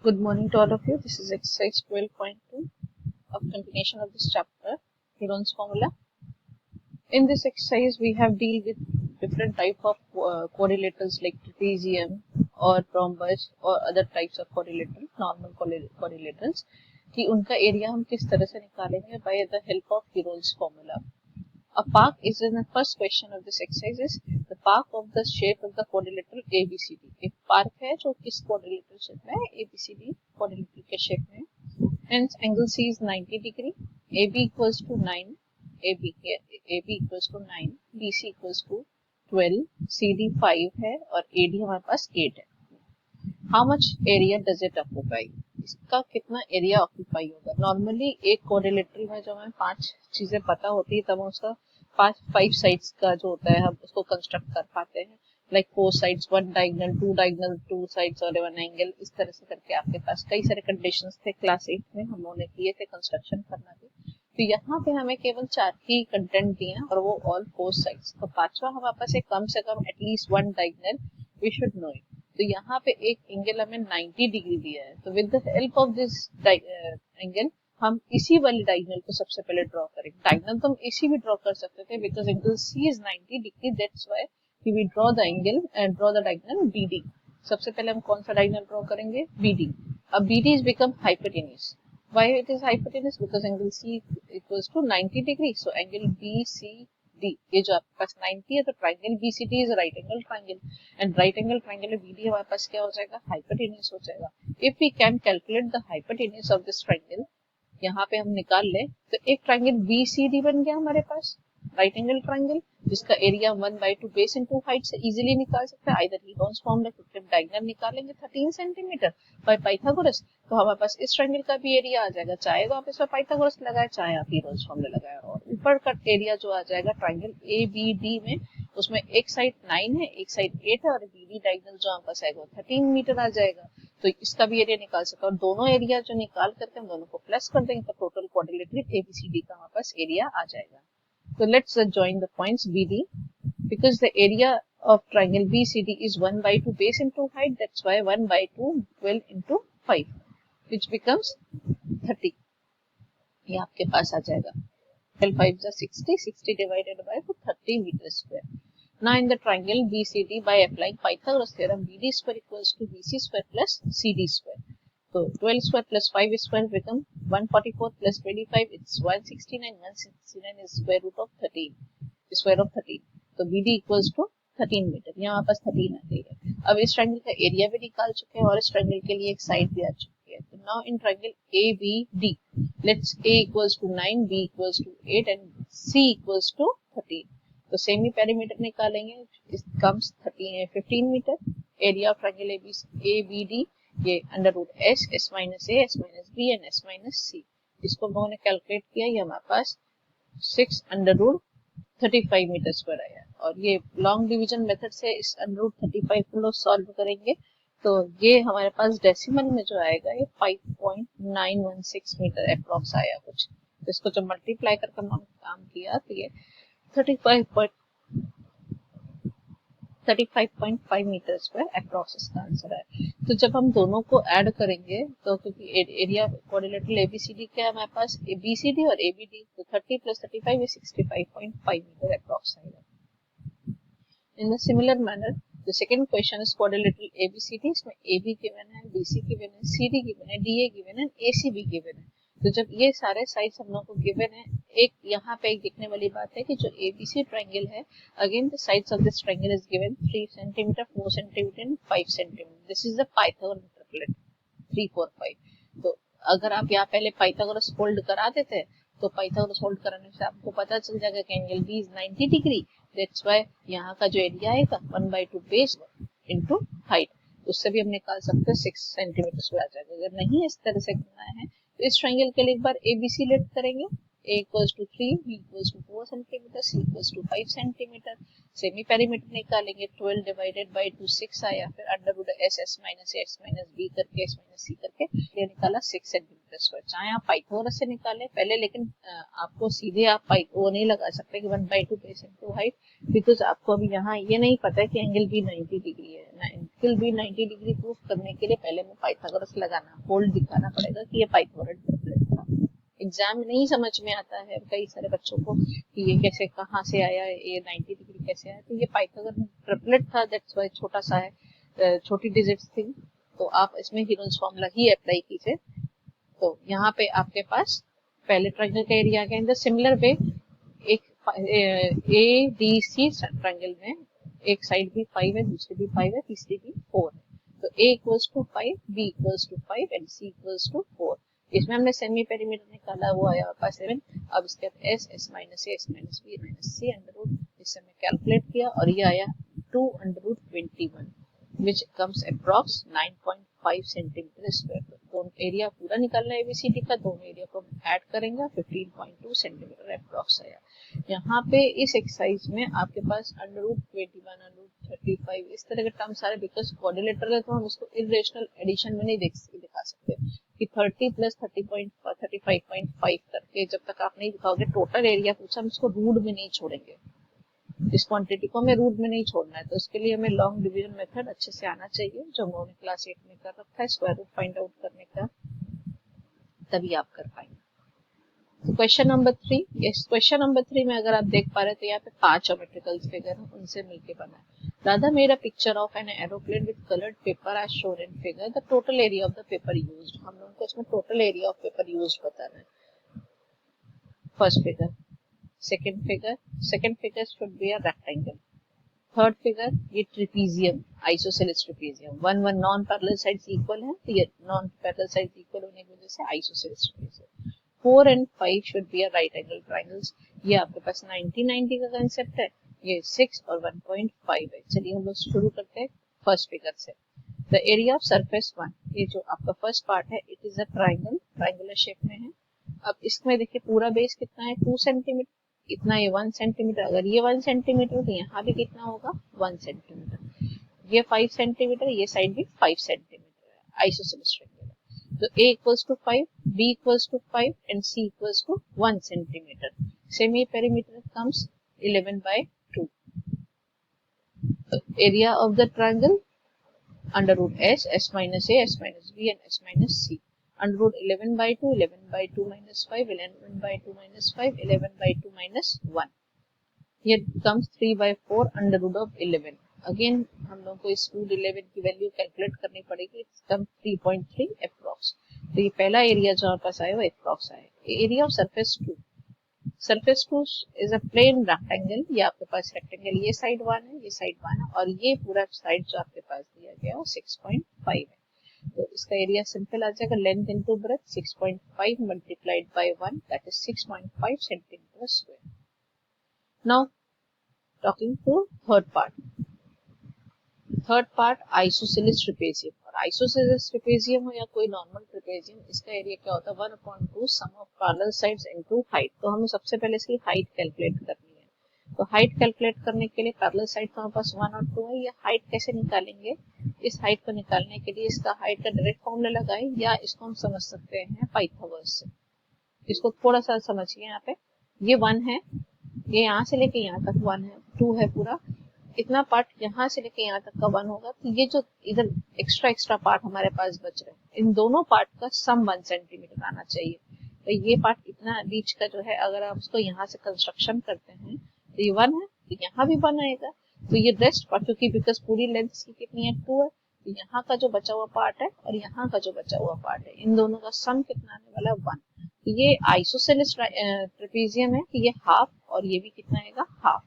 Good morning to all of you. This is exercise 12.2 of continuation of this chapter, Heron's formula. In this exercise, we have deal with different type of quadrilaterals like trapezium or rhombus or other types of quadrilateral, normal quadrilaterals. कि उनका area हम किस तरह से निकालेंगे by the help of Heron's formula. A park is in the first question of this exercise is the park of the shape of the quadrilateral ABCD. एक park है जो किस quadrilateral shape में है, ABCD quadrilateral के shape में है. Hence angle C is 90 degree. AB equals to 9. AB equals to 9. BC equals to 12. CD 5 है और AD हमारे पास 8 है. How much area does it occupy? इसका कितना एरिया ऑक्यूपाई होगा. नॉर्मली एक कोरिलेटरल में जब हमें 5 चीजें पता होती है तब उसका 5 साइड्स का जो होता है हम उसको कंस्ट्रक्ट कर पाते हैं. Like 4 sides, 1 diagonal, 2 diagonal, 2 sides और 1 एंगल. इस तरह से करके आपके पास कई सारे कंडीशंस थे. क्लास 8 में हम लोगों ने किए थे कंस्ट्रक्शन करना भी. तो यहाँ पे हमें केवल 4 ही कंटेंट दिए हैं और वो ऑल 4 साइड्स. तो पांचवा हमारे पास है कम से कम at least 1 diagonal. We should know it. तो यहाँ पे एक एंगल हमें 90 डिग्री दिया है. तो with the help of this angle हम इसी वाली डायगोनल को सबसे पहले ड्रॉ करेंगे. डायगोनल तो हम इसी भी ड्रॉ कर सकते थे because angle C is 90 degree. That's why we draw the angle and draw the diagonal BD. सबसे पहले हम कौन सा डायगोनल ड्रॉ करेंगे, बीडी. अब BD is become hypotenuse. Why it is hypotenuse? Because angle C equals to 90 degree. So angle B C D, ये जो आपके पास 90 है तो triangle BCD is right angle triangle and right angle triangle में BD हमारे पास क्या हो जाएगा, हाइपोटेन्यूज हो जाएगा. If we can calculate the hypotenuse of this triangle, यहाँ पे हम निकाल ले तो एक ट्राइंगल बीसीडी बन गया हमारे पास, राइट एंगल ट्राइंगल, जिसका एरिया 1/2 बेस इनटू हाइट से इजीली निकाल सकते हैं. आइदर हीरोन्स फॉर्मूला फिर डायगोनल निकालेंगे 13 सेंटीमीटर बाय पाइथागोरस, तो हमारे पास इस ट्रायंगल का भी एरिया आ जाएगा. चाहे तो आप इसमें पाइथागोरस लगाए, चाहे आप हीरोन्स फॉर्मूला लगाए. और ऊपर का एरिया जो आ जाएगा ट्रायंगल ए बी डी में, उसमें एक साइड 9 है, एक साइड 8 है और बीडी डायगोनल जो हमारे पास आएगा 13 मीटर आ जाएगा. तो इसका भी एरिया निकाल सकते हैं और दोनों एरिया जो निकाल करके हम दोनों को प्लस कर देंगे तो टोटल क्वाड्रिलेटरल एबीसीडी का हमारे पास एरिया आ जाएगा. So let's join the points BD. Because the area of triangle BCD is 1/2 base into height, that's why 1/2 12 into 5, which becomes 30. ये आपके पास आ जाएगा. 12 5 is 60, 60 divided by 30 meter square. Now in the triangle BCD, by applying Pythagoras theorem, BD square equals to BC square plus CD square. So 12 square plus 5 square become 144 plus 25, it's 169. 169 is square root of 13. Square of 13. तो BD equals to 13 metre. यहाँ हमारे पास 13 आ गई है. अब इस triangle का area भी निकाल चुके हैं और इस ट्रायंगल के लिए एक साइड भी आ चुकी है. तो now in triangle ABD, let's A equals to 9, B equals to 8 and C equals to 13. तो सेम ही पेरीमीटर निकालेंगे. It comes 15 metre. Area of triangle ABD ये under root S, S minus A, S minus B and S minus C. इसको हम लोगों ने calculate किया. ये हमारे पास 6 अंडर रूट 35 मीटर स्क्वायर आया. और ये लॉन्ग डिवीजन मेथड से इस अंडर रूट 35 को लोग सॉल्व करेंगे तो ये हमारे पास डेसिमल में जो आएगा ये 5.916 मीटर अप्रॉक्स आया कुछ. तो इसको जब मल्टीप्लाई करके हम काम किया तो ये 35.5 मीटर स्क्वायर अप्रॉक्स इसका आंसर है. तो जब हम दोनों को ऐड करेंगे तो क्योंकि एरिया क्वाड्रिलेटरल एबीसीडी क्या है हमारे पास, बीसीडी और एबीडी, तो 30 प्लस 35 is 65.5 मीटर अप्रॉक्स आएगा. In the similar manner the second question is quadrilateral ABCD. इसमें एबी गिवन है, बीसी गिवन है, सीडी गिवन है, डीए गिवन है, एसी भी गिवन है. तो जब ये सारे साइड्स हम लोग को गिवन है, एक यहाँ पे एक दिखने वाली बात है कि जो एबीसी ट्रायंगल है, again the sides of this triangle is given 3 centimetre, 4 centimetre and 5 centimetre. This is the Pythagoras interpolate 3 4 5. तो अगर आप यहाँ पहले पाइथागोरस फोल्ड करा देते तो पाइथागोरस फोल्ड कराने से आपको पता चल जाएगा कि angle B is 90 degree. That's why यहाँ का जो एरिया आएगा 1/2 बेस इनटू हाइट, उससे भी हम निकाल सकते हैं 6 सेंटीमीटर आ जाएगा. अगर नहीं इस तरह से करना है तो इस ट्रायंगल के लिए एक बार एबीसी लेट करेंगे. A equals to 3, B equals to 4 centimeter, C equals to 5 centimeter. Semi perimeter निकालेंगे 12 डिवाइडेड बाई 2 6 आया, फिर under root S S minus B करके एस माइनस सी करके ये निकाला 6 सेंटीमीटर स्क्वायर। चाहे आप पाइथागोरस से निकालें पहले, लेकिन आपको सीधे आप वो नहीं लगा सकते कि 1/2 बेस इनटू हाइट, बिकॉज आपको अभी यहाँ ये नहीं पता है कि एंगल बी 90 डिग्री है। एंगल बी 90 डिग्री प्रूफ करने के लिए पहले में पाइथागोरस लगाना, होल्ड दिखाना पड़ेगा कि ये पाइथागोरस ट्रिपलेट था। एग्जाम में नहीं समझ में आता है कई सारे बच्चों को कि ये कैसे कहाँ से आया, ये 90 डिग्री कैसे आया, तो ये पाइथागोरस ट्रिपलेट था, दैट्स व्हाई छोटा सा है, छोटी डिजिट्स थी, तो आप इसमें हीरोन्स फॉर्मूला ही अप्लाई कीजिए। तो यहाँ पे आपके पास पहले ट्रायंगल का एरिया आ गया। इन द सिमिलर वे एक ए डी सी ट्रायंगल में एक साइड भी 5 है, दूसरी भी 5 है, तीसरी भी 4 है, तो A equals to 5, B equals to 5 and C equals to 4। इसमें हमने सेमी पेरीमीटर निकाला, वो आया आपका 7। अब इसके बाद S S minus A S minus B minus C under root, इससे हमने कैलकुलेट किया और ये आया 2 under root 21 which comes approx 9.5 centimetre square. दोनों एरिया पूरा निकालना है एबीसीडी का, दोनों एरिया को ऐड करेंगे 15.2 सेंटीमीटर अप्रॉक्स आया। यहाँ पे इस एक्सरसाइज में आपके पास अंडर रूट 21 अंडर रूट 35 इस तरह के टर्म सारे, बिकॉज क्वाड्रिलेटरल है तो हम इसको इरेशनल एडिशन में नहीं दिखा सकते कि 30 प्लस 35.5 करके जब तक आप नहीं दिखाओगे टोटल एरिया पूछा, हम इसको रूट में नहीं छोड़ेंगे, इस क्वांटिटी को हमें रूट में नहीं छोड़ना है। तो इसके लिए हमें लॉन्ग डिवीजन मेथड अच्छे से आना चाहिए, जो हम लोगों ने क्लास 8 में कर रखा है, स्क्वायर रूट फाइंड आउट करने का, तभी आप कर पाएंगे। तो क्वेश्चन नंबर 3, इस क्वेश्चन नंबर 3 में अगर आप देख पा रहे हैं तो यहाँ पे 5 ज्योमेट्रिकल फिगर है, उनसे मिलके बना है। Radha made a picture of an aeroplane with colored paper as shown in figure. The total area of the paper used. हम लोगों को इसमें total area of paper used बताना है। First figure, second figure should be a rectangle. Third figure ये trapezium, isosceles trapezium. One non-parallel sides equal है, तो ये non-parallel sides equal होने की वजह से isosceles trapezium. 4 and 5 should be a right angle triangles. ये आपके पास 90-90 का कंसेप्ट है, ये 6 और 1.5 है। चलिए हम लोग शुरू करते हैं फर्स्ट फिगर से। द एरिया ऑफ सरफेस 1, ये जो आपका फर्स्ट पार्ट है, it is a triangle, triangular shape में है। अब इसमें देखिए पूरा बेस कितना है, 2 सेंटीमीटर, इतना ये 1 सेंटीमीटर, अगर ये 1 सेंटीमीटर तो यहाँ भी कितना होगा 1 सेंटीमीटर, ये 5 सेंटीमीटर, ये साइड भी 5 सेंटीमीटर है, आइसोसेलेस ट्रायंगल है। तो A equals to 5, B equals to 5 and C equals to 1 centimeter. Semi perimeter comes 11/2. Area of the triangle under root S, S minus A, S minus B and S minus C. Under root 11/2, 11/2 minus 5, 11/2 minus 5, 11/2 minus 1. Here comes 3/4 under root of 11. Again हम लोगों को इस root 11 की value calculate करनी पड़ेगी, it's come 3.3 approx. तो ये पहला एरिया जो हमारे पास आया वो अप्रॉक्स आया। Area of surface 2, surface 2 is a plane rectangle, ये आपके पास रेक्टेंगल, ये साइड 1 है, ये साइड 1 है, और ये पूरा साइड जो आपके पास दिया गया वो 6.5 है। तो इसका एरिया सिंपल आ जाएगा, length into breadth 6.5 multiplied by 1, that is 6.5 centimetre square. Now talking to third part isosceles trapezium. और आइसोसेलेस ट्रेपेजियम हो या कोई नॉर्मल ट्रेपेजियम, इसका एरिया क्या होता है 1/2 sum of parallel sides into height. तो हमें सबसे पहले इसकी हाइट कैलकुलेट करनी है। तो हाइट कैलकुलेट करने के लिए पैरेलल साइड तो हमारे पास 1 और 2 है, ये हाइट कैसे निकालेंगे, इस हाइट को निकालने के लिए इसका हाइट का डायरेक्ट फॉर्मूला लगाए, या इसको हम समझ सकते हैं पाइथागोरस से। इसको थोड़ा सा समझिए, यहाँ पे ये 1 है, ये यहाँ से लेके यहाँ तक 1 है, 2 है पूरा, इतना पार्ट यहाँ से लेके यहाँ तक का 1 होगा। तो ये जो इधर एक्स्ट्रा पार्ट हमारे पास बच रहे हैं, इन दोनों पार्ट का सम 1 सेंटीमीटर आना चाहिए। तो ये पार्ट इतना बीच का जो है, अगर आप उसको यहाँ से कंस्ट्रक्शन करते हैं तो ये 1 है, तो यहाँ भी 1 आएगा। तो ये रेस्ट पार्ट, क्योंकि बिकॉज पूरी लेंथ इसकी कितनी है 2 है, तो यहाँ का जो बचा हुआ पार्ट है और यहाँ का जो बचा हुआ पार्ट है, इन दोनों का सम कितना आने वाला है 1। तो ये आइसोसेलेस ट्रेपेजियम है, कि ये हाफ और ये भी कितना आएगा हाफ।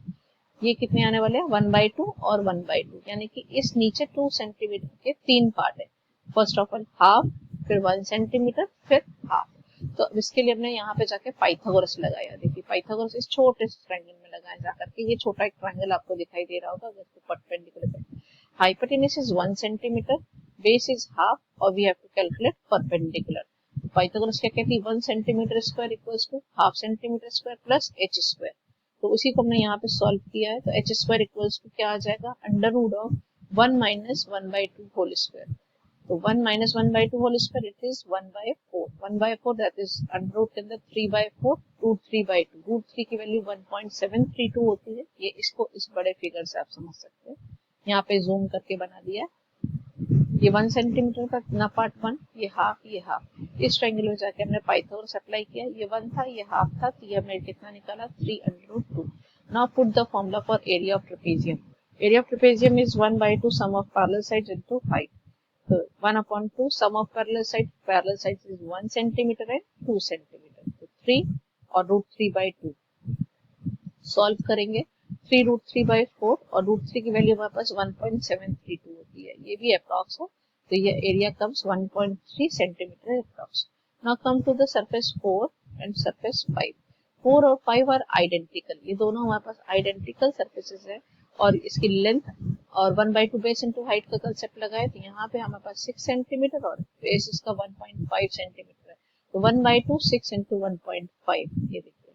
ये कितने आने वाले हैं 1/2 और 1/2, यानी कि इस नीचे 2 सेंटीमीटर के 3 पार्ट है। फर्स्ट ऑफ ऑल हाफ, फिर 1 सेंटीमीटर, फिर हाफ। तो इसके लिए हमने यहाँ पे जाके पाइथागोरस लगाया। देखिए पाइथागोरस इस छोटे ट्रायंगल में लगाया जाकर के, ये छोटा एक ट्रायंगल आपको दिखाई दे रहा होगा, अगर इसको perpendicular, hypotenuse is 1 centimetre, base is half, और we have to calculate perpendicular. Pythagoras क्या कहती है, 1 centimetre square equals to half centimetre square plus H square. तो उसी को हमने यहाँ पे सॉल्व किया है, तो एच स्क्वायर इक्वल्स टू क्या आ जाएगा, under root of 1 minus 1/2 whole square. तो 1 minus 1/2 whole square, it is 1/4. 1/4 that is under root के अंदर 3/4 root 3/2. root 3 की वैल्यू 1.732 होती है। ये इसको इस बड़े फिगर से आप समझ सकते हैं। यहाँ पे जूम करके बना दिया। ये 1 सेंटीमीटर का ना पार्ट 1, ये हाफ, ये हाफ। इस ट्रायंगल में जाके हमने पाइथागोरस अप्लाई किया। ये 1 था, ये हाफ था, तो ये हमने कितना निकाला, 3/2। Now put the formula for area of trapezium. Area of trapezium is 1/2 sum of parallel sides into height. So 1/2 sum of parallel sides is 1 centimeter and 2 centimeter. So 3 और root 3/2 सॉल्व करेंगे। 3 root 3/4 और root 3 की value हमारे पास 1.732 होती है। ये भी approx है, तो ये area comes 1.3 centimetre approx. Now come to the surface 4 and surface 5। 4 और 5 आर आइडेंटिकल, ये दोनों हमारे पास आइडेंटिकल सरफेसेस है और इसकी लेंथ और 1/2 बेस इंटू हाइट का कंसेप्ट लगाए, तो यहाँ पे हमारे पास 6 सेंटीमीटर और बेस इसका 1.5 सेंटीमीटर है। तो 1/2 6 इंटू 1.5, ये देखिए,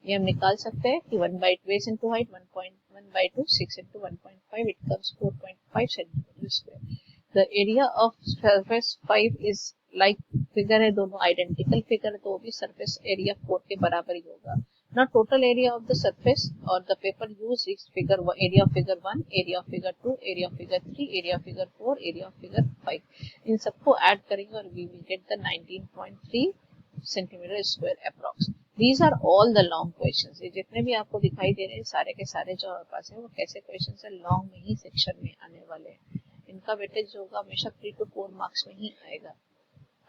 ये हम निकाल सकते हैं कि 1/2 base into height 1/2 6 into 1.5, it comes 4.5 centimetre square. The area of surface 5 is like figure है, दोनों आइडेंटिकल फिगर है, तो वो भी सरफेस एरिया 4 के बराबर ही होगा। Now total area of the surface or the paper used is area of figure 1, area of figure 2, area of figure 3, area of figure 4, area of figure 5। इन सबको ऐड करेंगे और we will get the 19.3 centimeter square approx। These are all the long questions। ये जितने भी आपको दिखाई दे रहे हैं सारे के सारे जो हमारे पास है वो कैसे क्वेश्चन है, लॉन्ग में ही सेक्शन में आने वाले हैं। इनका वेटेज होगा हमेशा 3 to 4 मार्क्स में ही आएगा।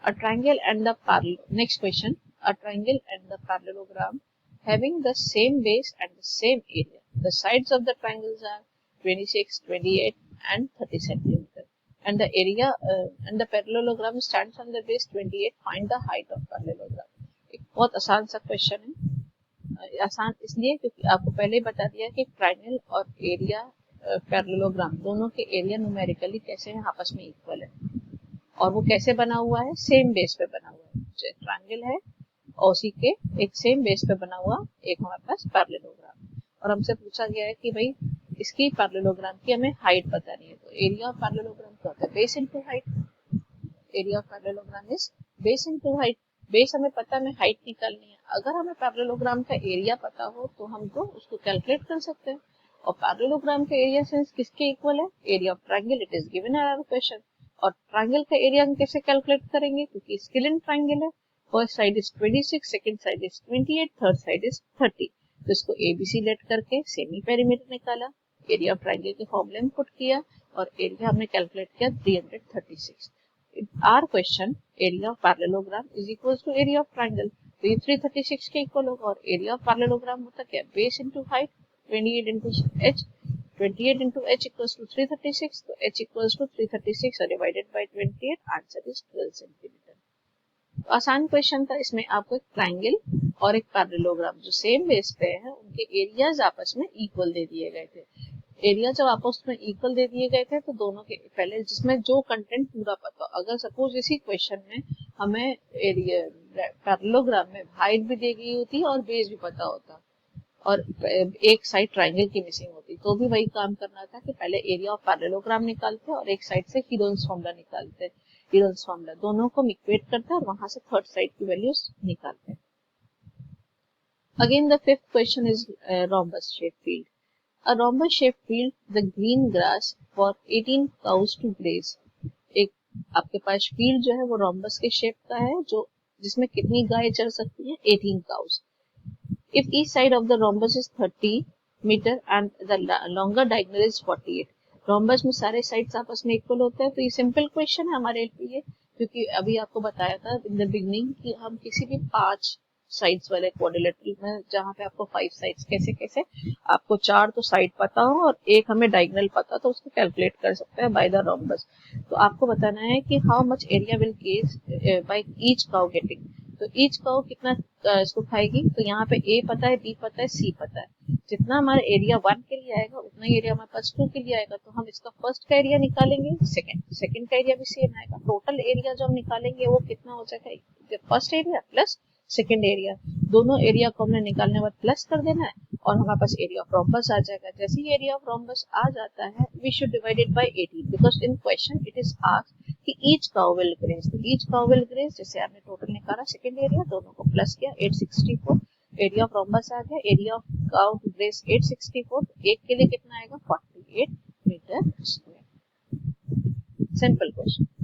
A triangle and the parallel, next question, a triangle and the parallelogram having the same base and the same area. The sides of the triangles are 26, 28 and 30 centimeter. And the area and the parallelogram stands on the base 28. Find the height of parallelogram. एक बहुत आसान सा question है। आसान इसलिए क्योंकि आपको पहले ही बता दिया कि ट्रायंगल और एरिया पैरेललोग्राम दोनों के एरिया न्यूमेरिकली कैसे हैं, आपस में इक्वल है। और वो कैसे बना हुआ है, सेम बेस पे बना हुआ है। ट्रायंगल है और उसी के एक सेम बेस पे बना हुआ एक हमारे पास पैरेललोग्राम। और हमसे पूछा गया है कि भाई इसकी पैरेललोग्राम की हमें हाइट बतानी है। तो एरिया ऑफ पैरेललोग्राम क्या होता है, base into height. Area of parallelogram is base into height. Base हमें पता है, हमें हाइट निकालनी है। अगर हमें पैरेललोग्राम का एरिया पता हो तो हम तो उसको कैलकुलेट कर सकते हैं। और पैरेललोग्राम का एरिया सेंस किसके इक्वल है, area of triangle, it is given in our question. और ट्रायंगल का एरिया हम कैसे कैलकुलेट करेंगे, क्योंकि स्केलिन ट्रायंगल है। First side is 26, second side is 28, third side is 30। तो इसको एबीसी लेट करके सेमी पेरीमीटर निकाला, एरिया ऑफ ट्रायंगल के फॉर्मूले में पुट किया और एरिया हमने कैलकुलेट किया 336। Our question area of parallelogram is equal to area of triangle, तो ये 336 के इक्वल होगा। और एरिया ऑफ पैरेललोग्राम होता क्या, base into height 28 into h, 28 into h equals to 336, तो h equals to 336 divided by 28, answer is 12 centimetre. आसान question था। इसमें आपको एक ट्रायंगल और एक पैरेललोग्राम जो सेम बेस पे है उनके एरियाज आपस में इक्वल दे दिए गए थे। एरिया जब आपस में इक्वल दे दिए गए थे तो दोनों के पहले जिसमें जो कंटेंट पूरा पता, अगर सपोज इसी क्वेश्चन में हमें एरिया पैरेललोग्राम में हाइट भी दी गई होती और बेस भी पता होता और एक साइड ट्रायंगल की मिसिंग होती, तो भी वही काम करना था कि पहले एरिया ऑफ पैरेललोग्राम निकालते और एक साइड से हीरोन्स फॉर्मूला निकालते। हीरोन्स फॉर्मूला दोनों को इक्वेट करते और वहां से थर्ड साइड की वैल्यूज निकालते। Again the fifth question is rhombus shaped field. A rhombus shaped field, the green grass for 18 cows to graze. एक आपके पास फील्ड जो है वो rhombus के शेप का है, जो जिसमें कितनी गाय चल सकती है, 18 cows. If each side of the rhombus is 30 meter and the longer diagonal is 48, rhombus में सारे साइड्स आपस में इक्वल होते हैं। तो ये सिंपल क्वेश्चन है हमारे लिए, क्योंकि अभी आपको बताया था इन द बिगनिंग कि हम किसी भी 5 साइड्स वाले क्वाड्रिलेटरल में, जहाँ पे आपको 5 साइड्स कैसे कैसे आपको 4 तो साइड पता हो और एक हमें डायगोनल पता, तो उसको कैलकुलेट कर सकते हैं बाय द rhombus। तो आपको बताना है कि how much area will gauge by each cow getting. तो ईच काउ कितना इसको खाएगी, तो यहाँ पे ए पता है, बी पता है, सी पता है। जितना हमारा एरिया 1 के लिए आएगा उतना ही एरिया हमारे पास 2 के लिए आएगा, तो हम इसका फर्स्ट का एरिया निकालेंगे, सेकंड का एरिया भी सेम आएगा। टोटल एरिया जो हम निकालेंगे वो कितना हो जाएगा, first area plus second area, दोनों एरिया को हमने निकालने के बाद प्लस कर देना है और हमारे पास एरिया ऑफ रोम्बस आ जाएगा। जैसे ही एरिया ऑफ रोम्बस आ जाता है we should divide it by 18 because in question it is asked कि ईच कर्व विल ग्रेस, तो ईच कर्व विल ग्रेस जैसे आपने टोटल निकाला सेकंड एरिया, दोनों को प्लस किया 864, एरिया ऑफ रोम्बस आ गया, एरिया ऑफ कर्व ग्रेस 864, एक के लिए कितना आएगा 48 मीटर स्क्वायर। Simple question.